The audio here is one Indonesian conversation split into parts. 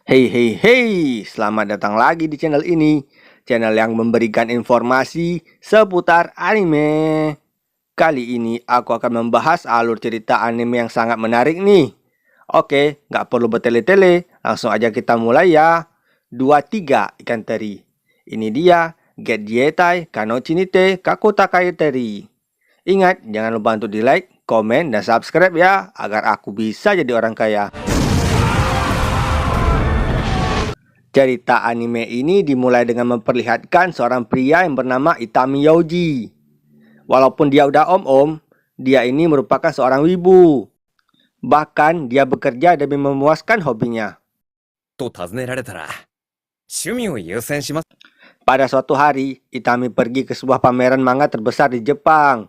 Hey hey hey, selamat datang lagi di channel ini. Channel yang memberikan informasi seputar anime. Kali ini aku akan membahas alur cerita anime yang sangat menarik nih. Oke, nggak perlu bertele-tele, langsung aja kita mulai ya. 23 ikan teri. Ini dia, Get Jietai Kano Chinite Kakuta Kai Teri. Ingat, jangan lupa untuk di like, komen, dan subscribe ya, agar aku bisa jadi orang kaya. Cerita anime ini dimulai dengan memperlihatkan seorang pria yang bernama Itami Yoji. Walaupun dia udah om-om, dia ini merupakan seorang wibu. Bahkan dia bekerja demi memuaskan hobinya. Pada suatu hari, Itami pergi ke sebuah pameran manga terbesar di Jepang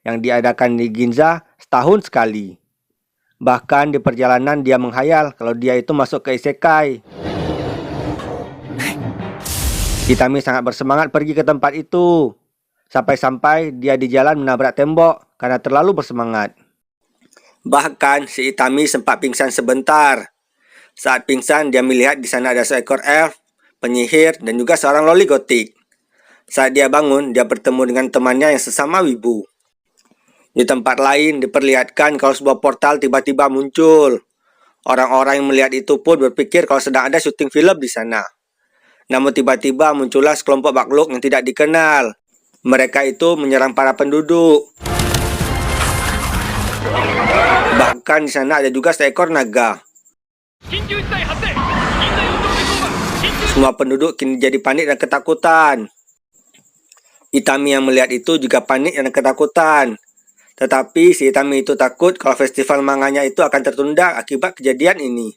yang diadakan di Ginza setahun sekali. Bahkan di perjalanan dia menghayal kalau dia itu masuk ke isekai. Itami sangat bersemangat pergi ke tempat itu. Sampai-sampai dia di jalan menabrak tembok karena terlalu bersemangat. Bahkan si Itami sempat pingsan sebentar. Saat pingsan dia melihat di sana ada seekor elf, penyihir, dan juga seorang loli gotik. Saat dia bangun, dia bertemu dengan temannya yang sesama wibu. Di tempat lain diperlihatkan kalau sebuah portal tiba-tiba muncul. Orang-orang yang melihat itu pun berpikir kalau sedang ada syuting film di sana. Namun tiba-tiba muncullah sekelompok makhluk yang tidak dikenal. Mereka itu menyerang para penduduk. Bahkan di sana ada juga seekor naga. Semua penduduk kini jadi panik dan ketakutan. Itami yang melihat itu juga panik dan ketakutan. Tetapi si Itami itu takut kalau festival manganya itu akan tertunda akibat kejadian ini.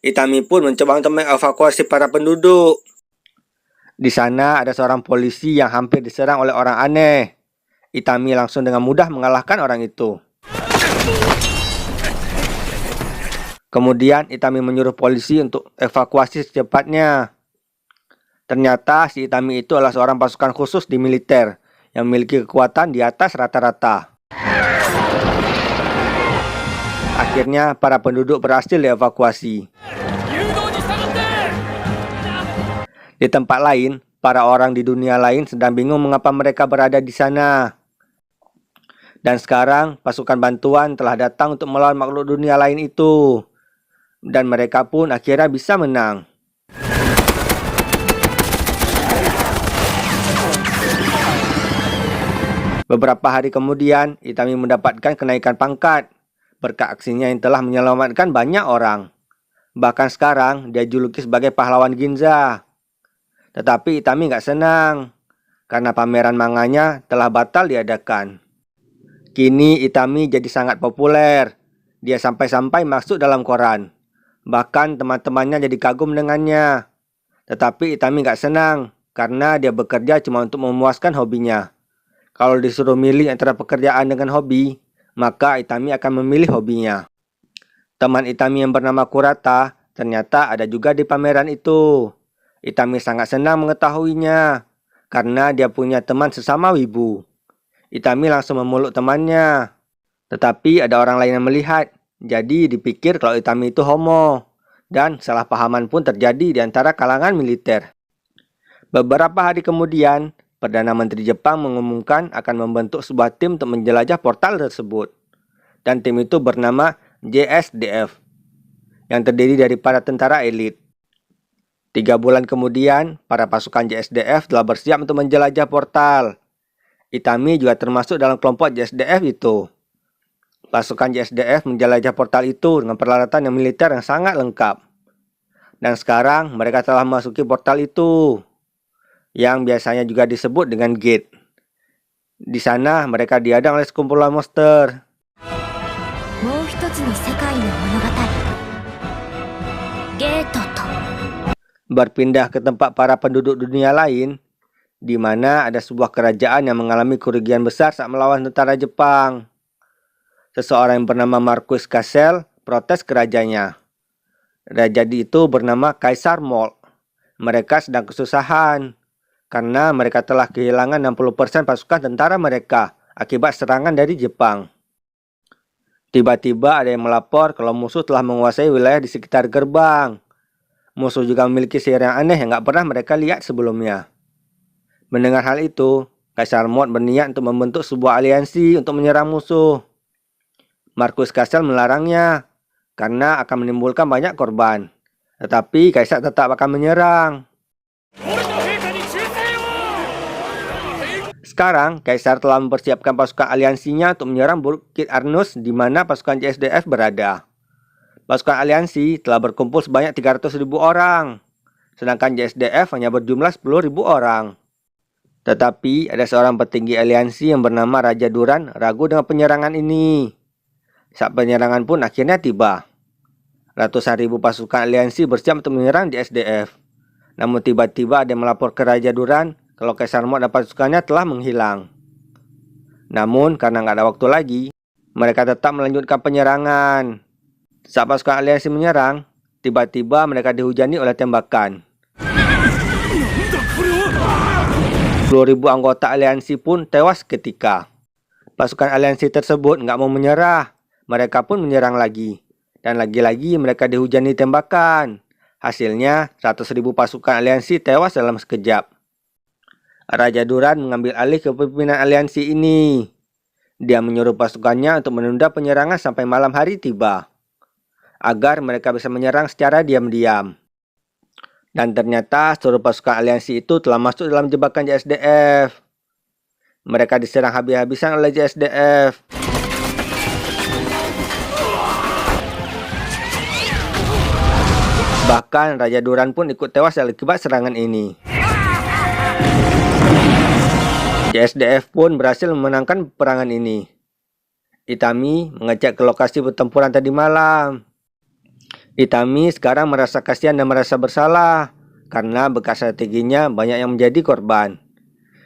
Itami pun mencoba untuk mengevakuasi para penduduk. Di sana ada seorang polisi yang hampir diserang oleh orang aneh. Itami langsung dengan mudah mengalahkan orang itu. Kemudian Itami menyuruh polisi untuk evakuasi secepatnya. Ternyata si Itami itu adalah seorang pasukan khusus di militer yang memiliki kekuatan di atas rata-rata. Akhirnya para penduduk berhasil dievakuasi. Di tempat lain, para orang di dunia lain sedang bingung mengapa mereka berada di sana. Dan sekarang pasukan bantuan telah datang untuk melawan makhluk dunia lain itu. Dan mereka pun akhirnya bisa menang. Beberapa hari kemudian, Itami mendapatkan kenaikan pangkat berkat aksinya yang telah menyelamatkan banyak orang. Bahkan sekarang dia juluki sebagai pahlawan Ginza. Tetapi Itami gak senang karena pameran manganya telah batal diadakan. Kini Itami jadi sangat populer. Dia sampai-sampai masuk dalam koran. Bahkan teman-temannya jadi kagum dengannya. Tetapi Itami gak senang karena dia bekerja cuma untuk memuaskan hobinya. Kalau disuruh milih antara pekerjaan dengan hobi, maka Itami akan memilih hobinya. Teman Itami yang bernama Kurata ternyata ada juga di pameran itu. Itami sangat senang mengetahuinya karena dia punya teman sesama wibu. Itami langsung memeluk temannya. Tetapi ada orang lain yang melihat, jadi dipikir kalau Itami itu homo. Dan salah pahaman pun terjadi di antara kalangan militer. Beberapa hari kemudian, Perdana Menteri Jepang mengumumkan akan membentuk sebuah tim untuk menjelajah portal tersebut. Dan tim itu bernama JSDF, yang terdiri dari para tentara elit. 3 bulan kemudian, para pasukan JSDF telah bersiap untuk menjelajah portal. Itami juga termasuk dalam kelompok JSDF itu. Pasukan JSDF menjelajah portal itu dengan peralatan yang militer yang sangat lengkap. Dan sekarang mereka telah memasuki portal itu, yang biasanya juga disebut dengan gate. Di sana mereka dihadang oleh sekumpulan monster. Berpindah ke tempat para penduduk dunia lain, di mana ada sebuah kerajaan yang mengalami kerugian besar saat melawan tentara Jepang. Seseorang yang bernama Marquis Kassel protes ke rajanya. Raja itu bernama Kaisar Mol. Mereka sedang kesusahan karena mereka telah kehilangan 60% pasukan tentara mereka akibat serangan dari Jepang. Tiba-tiba ada yang melapor kalau musuh telah menguasai wilayah di sekitar gerbang. Musuh juga memiliki sihir yang aneh yang nggak pernah mereka lihat sebelumnya. Mendengar hal itu, Kaisar Mod berniat untuk membentuk sebuah aliansi untuk menyerang musuh. Markus Kastel melarangnya karena akan menimbulkan banyak korban. Tetapi Kaisar tetap akan menyerang. Sekarang, Kaisar telah mempersiapkan pasukan aliansinya untuk menyerang Bukit Arnus di mana pasukan JSDF berada. Pasukan aliansi telah berkumpul sebanyak 300.000 orang, sedangkan JSDF hanya berjumlah 10.000 orang. Tetapi ada seorang petinggi aliansi yang bernama Raja Duran ragu dengan penyerangan ini. Saat penyerangan pun akhirnya tiba. Ratusan ribu pasukan aliansi bersiap untuk menyerang JSDF. Namun tiba-tiba ada yang melapor ke Raja Duran kalau Kaisar Mod dan pasukannya telah menghilang. Namun karena nggak ada waktu lagi, mereka tetap melanjutkan penyerangan. Saat pasukan aliansi menyerang, tiba-tiba mereka dihujani oleh tembakan. 10.000 anggota aliansi pun tewas seketika. Pasukan aliansi tersebut nggak mau menyerah. Mereka pun menyerang lagi. Dan lagi-lagi mereka dihujani tembakan. Hasilnya 100.000 pasukan aliansi tewas dalam sekejap. Raja Duran mengambil alih kepemimpinan aliansi ini. Dia menyuruh pasukannya untuk menunda penyerangan sampai malam hari tiba, agar mereka bisa menyerang secara diam-diam. Dan ternyata seluruh pasukan aliansi itu telah masuk dalam jebakan JSDF. Mereka diserang habis-habisan oleh JSDF. Bahkan Raja Duran pun ikut tewas akibat serangan ini. JSDF pun berhasil memenangkan peperangan ini. Itami mengecek ke lokasi pertempuran tadi malam. Itami sekarang merasa kasihan dan merasa bersalah karena bekas strateginya banyak yang menjadi korban.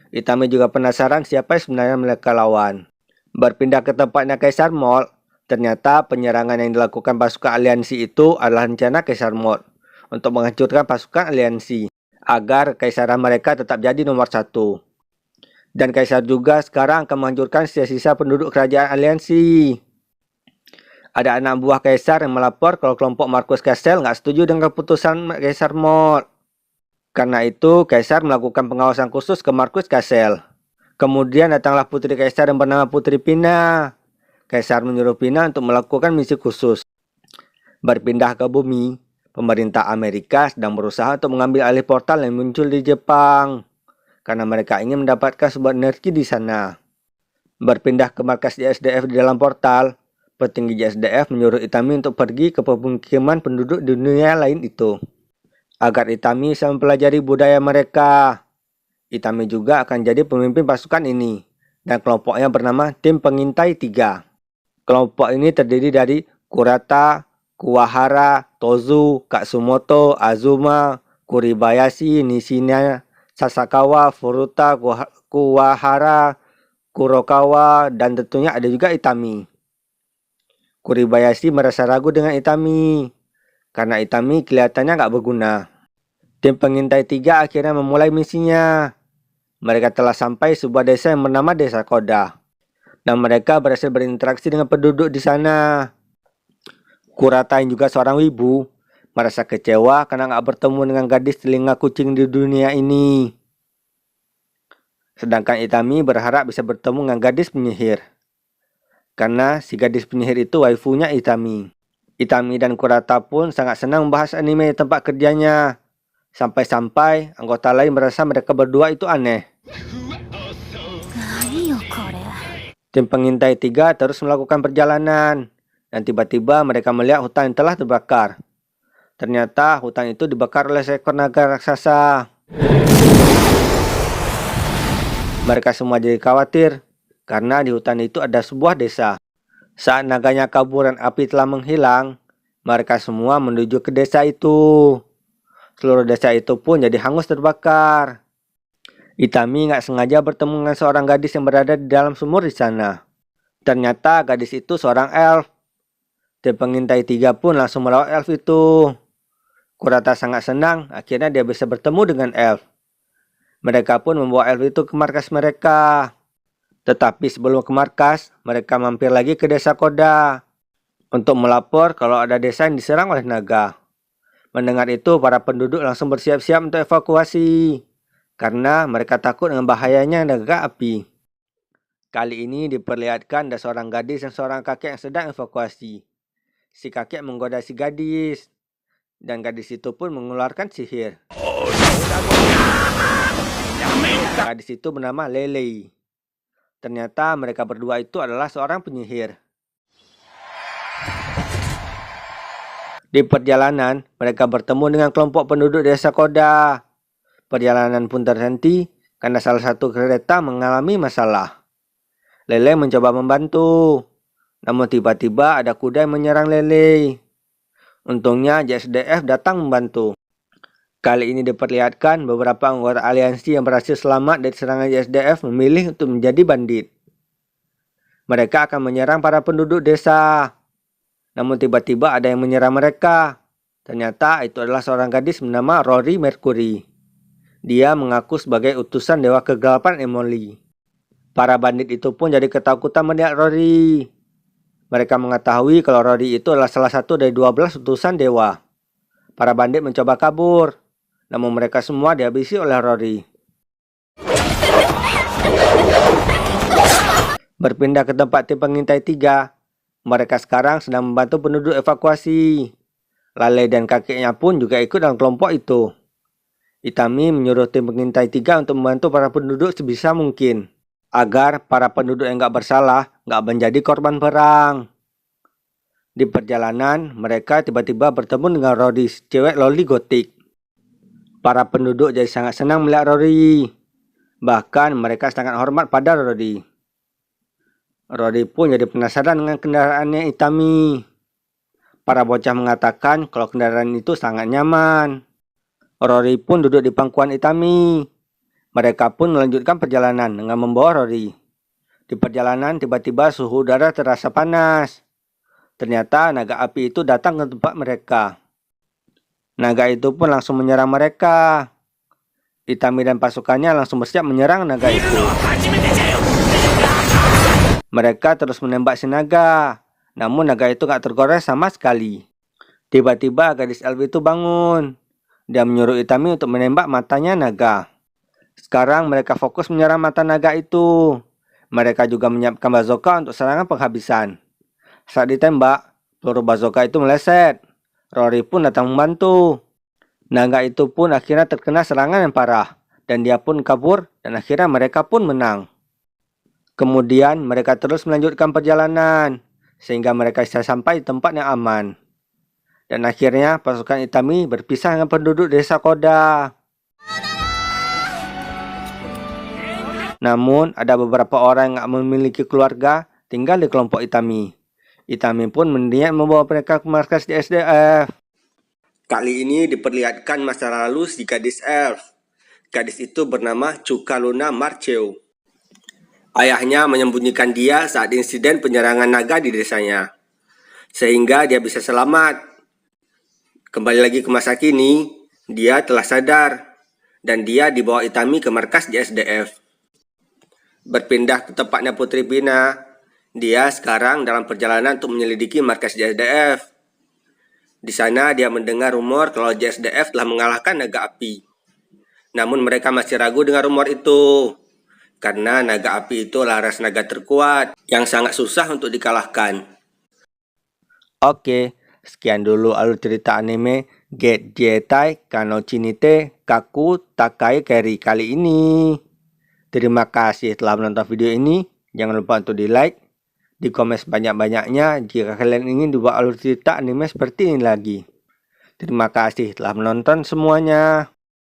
Itami juga penasaran siapa yang sebenarnya mereka lawan. Berpindah ke tempatnya Kaisar Mod, ternyata penyerangan yang dilakukan pasukan aliansi itu adalah rencana Kaisar Mod untuk menghancurkan pasukan aliansi agar kekaisaran mereka tetap jadi nomor satu. Dan Kaisar juga sekarang akan menghancurkan sisa-sisa penduduk kerajaan aliansi. Ada anak buah Kaisar yang melapor kalau kelompok Markus Kastel nggak setuju dengan keputusan Kaisar Mod. Karena itu, Kaisar melakukan pengawasan khusus ke Markus Kastel. Kemudian datanglah putri Kaisar yang bernama Putri Pina. Kaisar menyuruh Pina untuk melakukan misi khusus. Berpindah ke bumi, pemerintah Amerika sedang berusaha untuk mengambil alih portal yang muncul di Jepang. Karena mereka ingin mendapatkan sebuah energi di sana. Berpindah ke markas JSDF di dalam portal, petinggi JSDF menyuruh Itami untuk pergi ke pemukiman penduduk di dunia lain itu, agar Itami bisa mempelajari budaya mereka. Itami juga akan jadi pemimpin pasukan ini, dan kelompoknya bernama Tim Pengintai 3. Kelompok ini terdiri dari Kurata, Kuwahara, Tozu, Katsumoto, Azuma, Kuribayashi, Nishina, Sasakawa, Furuta, Kuwahara, Kurokawa, dan tentunya ada juga Itami. Kuribayashi merasa ragu dengan Itami, karena Itami kelihatannya nggak berguna. Tim pengintai 3 akhirnya memulai misinya. Mereka telah sampai sebuah desa yang bernama Desa Koda, dan mereka berhasil berinteraksi dengan penduduk di sana. Kurata yang juga seorang wibu merasa kecewa karena nggak bertemu dengan gadis telinga kucing di dunia ini. Sedangkan Itami berharap bisa bertemu dengan gadis penyihir, karena si gadis penyihir itu waifunya Itami. Itami dan Kurata pun sangat senang membahas anime di tempat kerjanya. Sampai-sampai anggota lain merasa mereka berdua itu aneh. Tim pengintai 3 terus melakukan perjalanan, dan tiba-tiba mereka melihat hutan yang telah terbakar. Ternyata hutan itu dibakar oleh seekor naga raksasa. Mereka semua jadi khawatir, karena di hutan itu ada sebuah desa. Saat naganya kabur dan api telah menghilang, mereka semua menuju ke desa itu. Seluruh desa itu pun jadi hangus terbakar. Itami nggak sengaja bertemu dengan seorang gadis yang berada di dalam sumur di sana. Ternyata gadis itu seorang elf. Tim pengintai 3 pun langsung melawan elf itu. Kurata sangat senang, akhirnya dia bisa bertemu dengan elf. Mereka pun membawa elf itu ke markas mereka. Tetapi sebelum ke markas, mereka mampir lagi ke desa Koda untuk melapor kalau ada desa yang diserang oleh naga. Mendengar itu, para penduduk langsung bersiap-siap untuk evakuasi, karena mereka takut dengan bahayanya naga api. Kali ini diperlihatkan ada seorang gadis dan seorang kakek yang sedang evakuasi. Si kakek menggoda si gadis, dan gadis itu pun mengeluarkan sihir. Gadis itu bernama Lele. Ternyata mereka berdua itu adalah seorang penyihir. Di perjalanan, mereka bertemu dengan kelompok penduduk desa Koda. Perjalanan pun terhenti karena salah satu kereta mengalami masalah. Lele mencoba membantu, namun tiba-tiba ada kuda yang menyerang Lele. Untungnya JSDF datang membantu. Kali ini diperlihatkan beberapa anggota aliansi yang berhasil selamat dari serangan JSDF memilih untuk menjadi bandit. Mereka akan menyerang para penduduk desa. Namun tiba-tiba ada yang menyerang mereka. Ternyata itu adalah seorang gadis bernama Rory Mercury. Dia mengaku sebagai utusan Dewa Kegelapan Emily. Para bandit itu pun jadi ketakutan melihat Rory. Mereka mengetahui kalau Rory itu adalah salah satu dari 12 utusan dewa. Para bandit mencoba kabur, namun mereka semua dihabisi oleh Rory. Berpindah ke tempat tim pengintai 3. Mereka sekarang sedang membantu penduduk evakuasi. Lale dan kakeknya pun juga ikut dalam kelompok itu. Itami menyuruh tim pengintai 3 untuk membantu para penduduk sebisa mungkin, agar para penduduk yang gak bersalah gak menjadi korban perang. Di perjalanan, mereka tiba-tiba bertemu dengan Rory, cewek loli gotik. Para penduduk jadi sangat senang melihat Rory. Bahkan mereka sangat hormat pada Rory. Rory pun jadi penasaran dengan kendaraannya Itami. Para bocah mengatakan kalau kendaraan itu sangat nyaman. Rory pun duduk di pangkuan Itami. Mereka pun melanjutkan perjalanan dengan membawa Rory. Di perjalanan tiba-tiba suhu udara terasa panas. Ternyata naga api itu datang ke tempat mereka. Naga itu pun langsung menyerang mereka. Itami dan pasukannya langsung bersiap menyerang naga itu. Mereka terus menembak si naga, namun naga itu gak tergores sama sekali. Tiba-tiba gadis elf itu bangun. Dia menyuruh Itami untuk menembak matanya naga. Sekarang mereka fokus menyerang mata naga itu. Mereka juga menyiapkan bazooka untuk serangan penghabisan. Saat ditembak, peluru bazooka itu meleset. Rory pun datang membantu. Naga itu pun akhirnya terkena serangan yang parah, dan dia pun kabur, dan akhirnya mereka pun menang. Kemudian mereka terus melanjutkan perjalanan, sehingga mereka bisa sampai di tempat yang aman. Dan akhirnya pasukan Itami berpisah dengan penduduk desa Koda. Namun ada beberapa orang yang gak memiliki keluarga tinggal di kelompok Itami. Itami pun berniat membawa mereka ke markas JSDF. Kali ini diperlihatkan masa lalu si gadis elf. Gadis itu bernama Chuka Luna Marcheo. Ayahnya menyembunyikan dia saat insiden penyerangan naga di desanya, sehingga dia bisa selamat. Kembali lagi ke masa kini, dia telah sadar, dan dia dibawa Itami ke markas JSDF. Berpindah ke tempatnya Putri Bina, dia sekarang dalam perjalanan untuk menyelidiki markas JSDF. Di sana dia mendengar rumor kalau JSDF telah mengalahkan naga api. Namun mereka masih ragu dengan rumor itu, karena naga api itu adalah ras naga terkuat yang sangat susah untuk dikalahkan. Oke, sekian dulu alur cerita anime Get Jetai Kano Chinite Kaku Takai Keri kali ini. Terima kasih telah menonton video ini. Jangan lupa untuk di like, di komen sebanyak-banyaknya jika kalian ingin dibuat alur cerita anime seperti ini lagi. Terima kasih telah menonton semuanya.